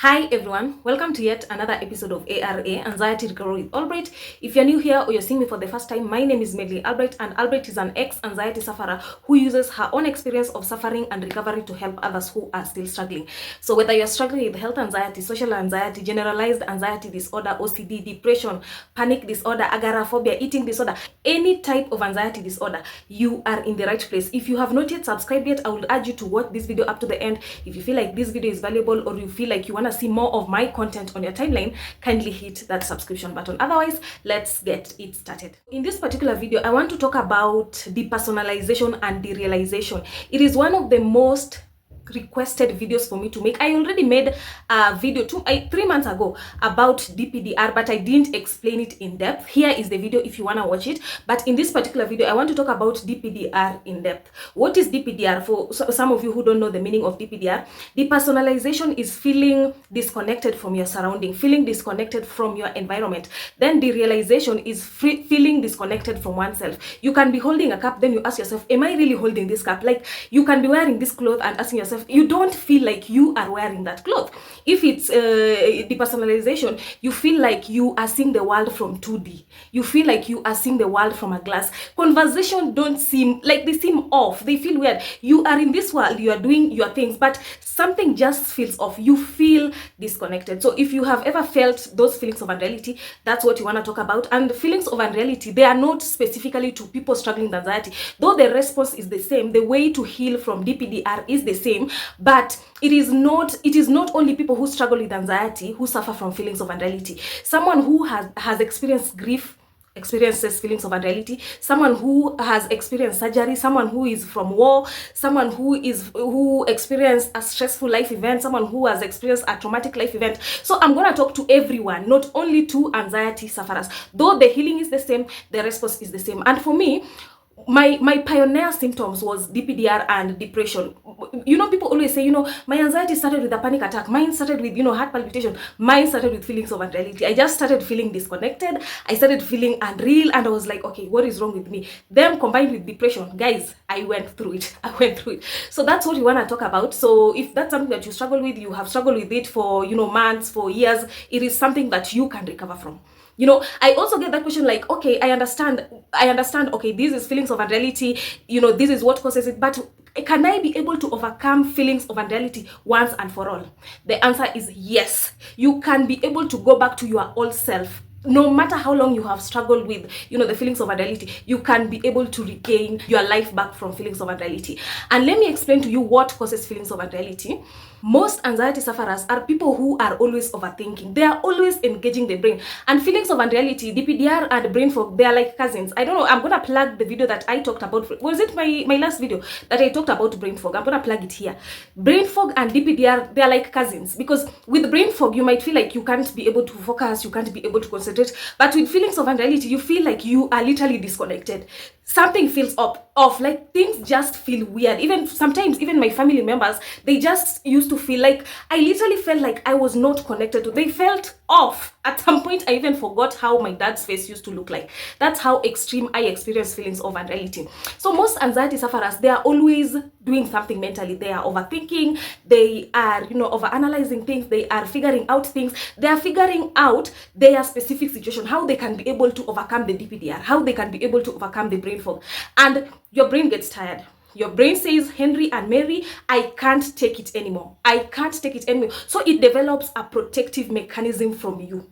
Hi everyone, welcome to yet another episode of ARA, Anxiety Recovery with Albright. If you're new here or you're seeing me for the first time, my name is Medley Albright, and Albright is an ex-anxiety sufferer who uses her own experience of suffering and recovery to help others who are still struggling. So whether you're struggling with health anxiety, social anxiety, generalized anxiety disorder, OCD, depression, panic disorder, agoraphobia, eating disorder, any type of anxiety disorder, you are in the right place. If you have not yet subscribed yet, I would urge you to watch this video up to the end. If you feel like this video is valuable or you feel like you want to see more of my content on your timeline, kindly hit that subscription button. Otherwise, let's get it started. In this particular video, I want to talk about depersonalization and derealization. It is one of the most requested videos for me to make. I already made a video 3 months ago about DPDR, but I didn't explain it in depth. Here is the video if you want to watch it. But in this particular video, I want to talk about DPDR in depth. What is DPDR? For some of you who don't know the meaning of DPDR, depersonalization is feeling disconnected from your surrounding, feeling disconnected from your environment. Then derealization is feeling disconnected from oneself. You can be holding a cup, then you ask yourself, am I really holding this cup? Like, you can be wearing this cloth and asking yourself, you don't feel like you are wearing that cloth. If it's depersonalization, you feel like you are seeing the world from 2D. You feel like you are seeing the world from a glass. Conversation don't seem like, they seem off. They feel weird. You are in this world, you are doing your things, but something just feels off. You feel disconnected. So if you have ever felt those feelings of unreality, that's what you want to talk about. And the feelings of unreality, they are not specifically to people struggling with anxiety. Though the response is the same, the way to heal from DPDR is the same, but it is not only people who struggle with anxiety who suffer from feelings of unreality. Someone who has experienced grief experiences feelings of unreality. Someone who has experienced surgery, someone who is from war, someone who experienced a stressful life event, someone who has experienced a traumatic life event. So I'm going to talk to everyone, not only to anxiety sufferers. Though the healing is the same, the response is the same. And for me, my pioneer symptoms was DPDR and depression. You know, people always say, you know, my anxiety started with a panic attack. Mine started with, you know, heart palpitation. Mine started with feelings of unreality. I just started feeling disconnected. I started feeling unreal, and I was like, okay, what is wrong with me? Then combined with depression, guys, I went through it. So that's what we want to talk about. So if that's something that you struggle with, you have struggled with it for, you know, months, for years, it is something that you can recover from. You know, I also get that question like, okay, I understand, okay, this is feelings of unreality, you know, this is what causes it, but can I be able to overcome feelings of unreality once and for all? The answer is yes. You can be able to go back to your old self. No matter how long you have struggled with, you know, the feelings of unreality, you can be able to regain your life back from feelings of unreality. And let me explain to you what causes feelings of unreality. Most anxiety sufferers are people who are always overthinking. They are always engaging the brain. And feelings of unreality, DPDR and brain fog, they are like cousins. I don't know, I'm going to plug the video that I talked about. Was it my last video that I talked about brain fog? I'm going to plug it here. Brain fog and DPDR, they are like cousins. Because with brain fog, you might feel like you can't be able to focus, you can't be able to concentrate. But with feelings of unreality, you feel like you are literally disconnected. Something feels off, like things just feel weird. Even sometimes, even my family members, they just used to feel like, I literally felt like I was not connected to. They felt off. At some point, I even forgot how my dad's face used to look like. That's how extreme I experience feelings of unreality. So most anxiety sufferers, they are always doing something mentally. They are overthinking. They are, you know, overanalyzing things. They are figuring out things. They are figuring out their specific situation, how they can be able to overcome the DPDR, how they can be able to overcome the brain fog. And your brain gets tired. Your brain says, Henry and Mary, I can't take it anymore. I can't take it anymore. So it develops a protective mechanism from you.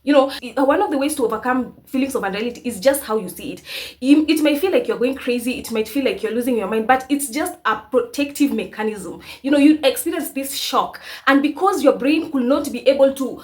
You know, one of the ways to overcome feelings of unreality is just how you see it. It may feel like you're going crazy. It might feel like you're losing your mind, but it's just a protective mechanism. You know, you experience this shock. And because your brain could not be able to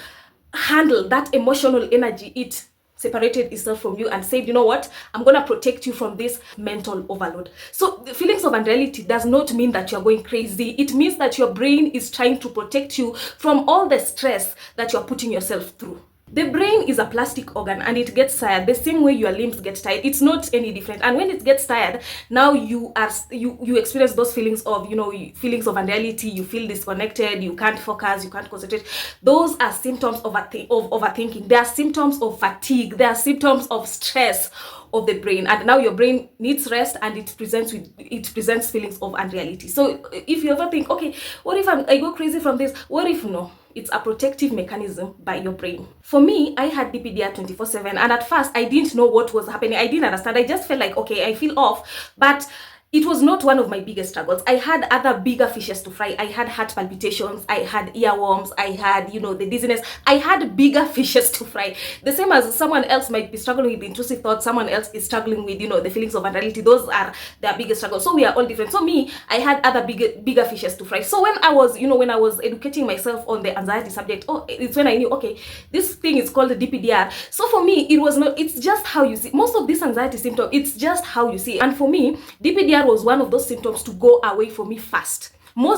handle that emotional energy, it separated itself from you and said, you know what, I'm going to protect you from this mental overload. So the feelings of unreality does not mean that you're going crazy. It means that your brain is trying to protect you from all the stress that you're putting yourself through. The brain is a plastic organ and it gets tired the same way your limbs get tired. It's not any different. And when it gets tired, now you experience those feelings of, you know, feelings of unreality. You feel disconnected, you can't focus, you can't concentrate. Those are symptoms of overthinking. They are symptoms of fatigue. They are symptoms of stress of the brain, and now your brain needs rest, and it presents feelings of unreality. So if you ever think, okay, what if I go crazy from this? What if no? It's a protective mechanism by your brain. For me, I had DPDR 24/7, and at first I didn't know what was happening. I didn't understand. I just felt like, okay, I feel off, but it was not one of my biggest struggles. I had other bigger fishes to fry. I had heart palpitations, I had earworms, I had, the dizziness. I had bigger fishes to fry. The same as someone else might be struggling with intrusive thoughts, someone else is struggling with, the feelings of unreality. Those are their biggest struggles. So we are all different. So me, I had other bigger fishes to fry. So when I was educating myself on the anxiety subject, it's when I knew, okay, this thing is called DPDR. So for me, it's just how you see. Most of these anxiety symptoms, it's just how you see. And for me, DPDR was one of those symptoms to go away for me fast.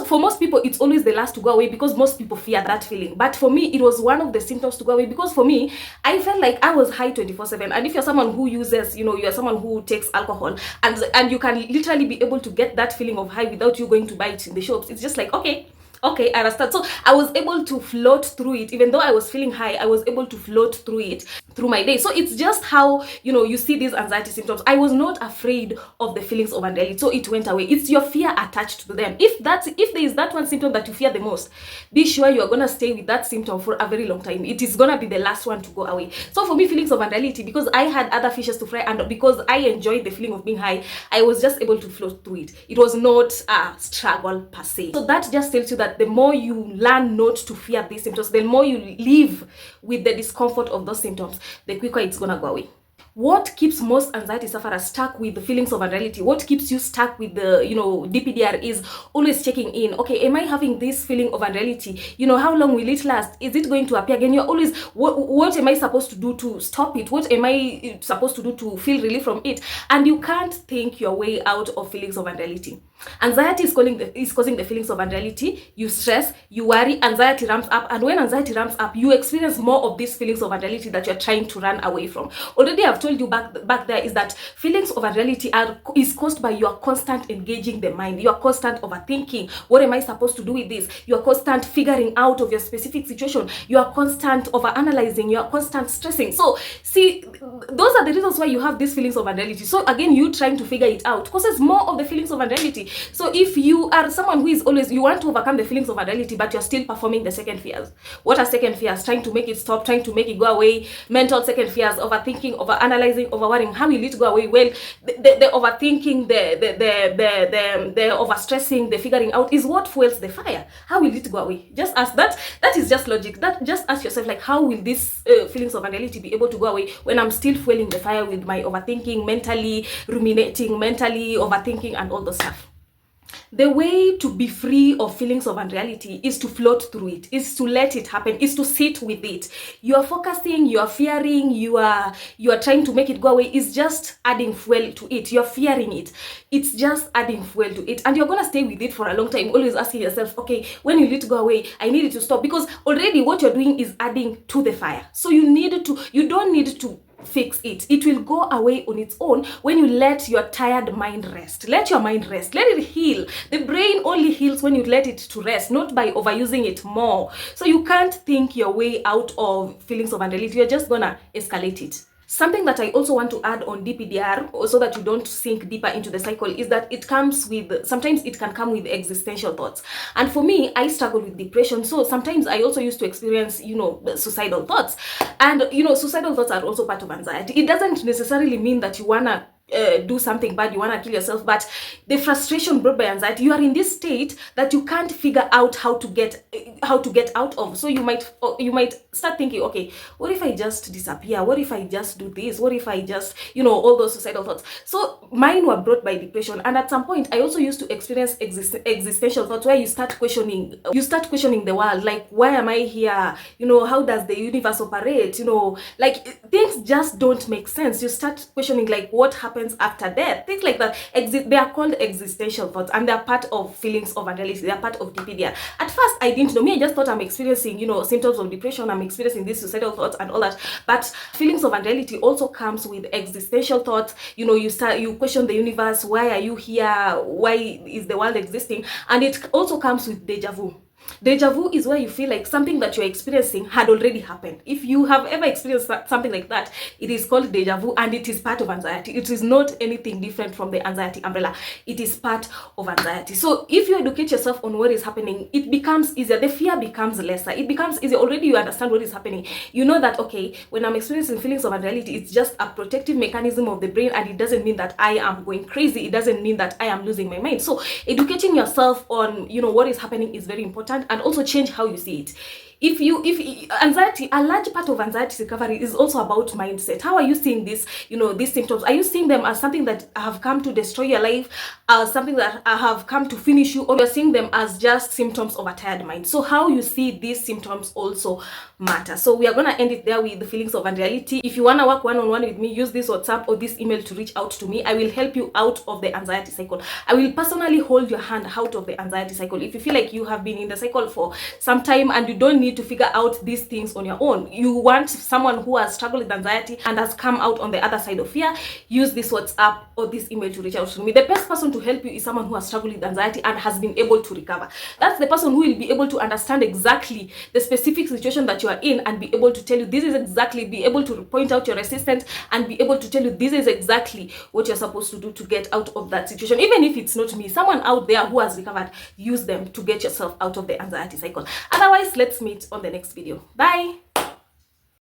For most people, it's always the last to go away because most people fear that feeling. But for me, it was one of the symptoms to go away because for me, I felt like I was high 24/7. And if you're someone who uses, you're someone who takes alcohol, and you can literally be able to get that feeling of high without you going to buy it in the shops, it's just like, okay, I understand. So I was able to float through it. Even though I was feeling high, I was able to float through it through my day. So it's just how, you see these anxiety symptoms. I was not afraid of the feelings of unreality, so it went away. It's your fear attached to them. If there is that one symptom that you fear the most, be sure you are going to stay with that symptom for a very long time. It is going to be the last one to go away. So for me, feelings of unreality, because I had other fishes to fry and because I enjoyed the feeling of being high, I was just able to float through it. It was not a struggle per se. So that just tells you that the more you learn not to fear these symptoms, the more you live with the discomfort of those symptoms, the quicker it's gonna go away. What keeps most anxiety sufferers stuck with the feelings of unreality, what keeps you stuck with the DPDR, is always checking in. Okay, am I having this feeling of unreality? How long will it last? Is it going to appear again? You're always, what am I supposed to do to stop it? What am I supposed to do to feel relief from it? And you can't think your way out of feelings of unreality. Anxiety is causing the feelings of unreality. You stress, you worry, anxiety ramps up, and when anxiety ramps up, you experience more of these feelings of unreality that you're trying to run away from. Already I've told you back there is that feelings of unreality is caused by your constant engaging the mind, your constant overthinking. What am I supposed to do with this? Your constant figuring out of your specific situation, your constant overanalyzing, your constant stressing. So see, those are the reasons why you have these feelings of unreality. So again, you trying to figure it out causes more of the feelings of unreality. So if you are someone who is always, you want to overcome the feelings of unreality, but you're still performing the second fears. What are second fears? Trying to make it stop, trying to make it go away. Mental second fears, overthinking, overanalyzing, overworrying. How will it go away? Well, the overthinking, the overstressing, the figuring out is what fuels the fire. How will it go away? Just ask that. That is just logic. Just ask yourself, like, how will these feelings of unreality be able to go away when I'm still fueling the fire with my overthinking, mentally ruminating, mentally overthinking, and all those stuff? The way to be free of feelings of unreality is to float through it, is to let it happen, is to sit with it. You are focusing, you are fearing, you are trying to make it go away, is just adding fuel to it. You're fearing it. It's just adding fuel to it. And you're going to stay with it for a long time, always asking yourself, okay, when will it go away? I need it to stop. Because already what you're doing is adding to the fire. So you don't need to fix it. It will go away on its own when you let your tired mind rest. Let your mind rest. Let it heal. The brain only heals when you let it to rest, not by overusing it more. So you can't think your way out of feelings of unreality. You're just gonna escalate it. Something that I also want to add on DPDR, so that you don't sink deeper into the cycle, is that sometimes it can come with existential thoughts. And for me, I struggle with depression. So sometimes I also used to experience, suicidal thoughts. And, suicidal thoughts are also part of anxiety. It doesn't necessarily mean that you wanna do something bad, you want to kill yourself, but the frustration brought by anxiety, you are in this state that you can't figure out how to get out of. So you might start thinking, okay, what if I just disappear? What if I just do this? What if I just, all those suicidal thoughts? So mine were brought by depression. And at some point I also used to experience existential thoughts, where you start questioning the world, like, why am I here? How does the universe operate? Like, things just don't make sense. You start questioning, like, what happens after death, things like that. They are called existential thoughts, and they are part of feelings of unreality. They are part of DPDR. At first I didn't know. Me, I just thought I'm experiencing symptoms of depression, I'm experiencing these suicidal thoughts and all that. But feelings of unreality also comes with existential thoughts. You question the universe. Why are you here? Why is the world existing? And it also comes with deja vu. Deja vu is where you feel like something that you're experiencing had already happened. If you have ever experienced something like that, it is called deja vu, and it is part of anxiety. It is not anything different from the anxiety umbrella. It is part of anxiety. So if you educate yourself on what is happening, it becomes easier. The fear becomes lesser. It becomes easier. Already you understand what is happening. You know that, okay, when I'm experiencing feelings of unreality, it's just a protective mechanism of the brain, and it doesn't mean that I am going crazy. It doesn't mean that I am losing my mind. So educating yourself on, what is happening is very important, and also change how you see it. If anxiety, a large part of anxiety recovery is also about mindset. How are you seeing this, these symptoms? Are you seeing them as something that have come to destroy your life, as something that have come to finish you, or you're seeing them as just symptoms of a tired mind? So how you see these symptoms also matter. So we are going to end it there with the feelings of unreality. If you want to work one-on-one with me, use this WhatsApp or this email to reach out to me. I will help you out of the anxiety cycle. I will personally hold your hand out of the anxiety cycle. If you feel like you have been in the cycle for some time and you don't need to figure out these things on your own, you want someone who has struggled with anxiety and has come out on the other side of fear, use this WhatsApp or this email to reach out to me. The best person to help you is someone who has struggled with anxiety and has been able to recover. That's the person who will be able to understand exactly the specific situation that you are in and be able to tell you this is exactly, be able to point out your resistance and be able to tell you this is exactly what you're supposed to do to get out of that situation. Even if it's not me, someone out there who has recovered, use them to get yourself out of the anxiety cycle. Otherwise, let's meet on the next video. Bye.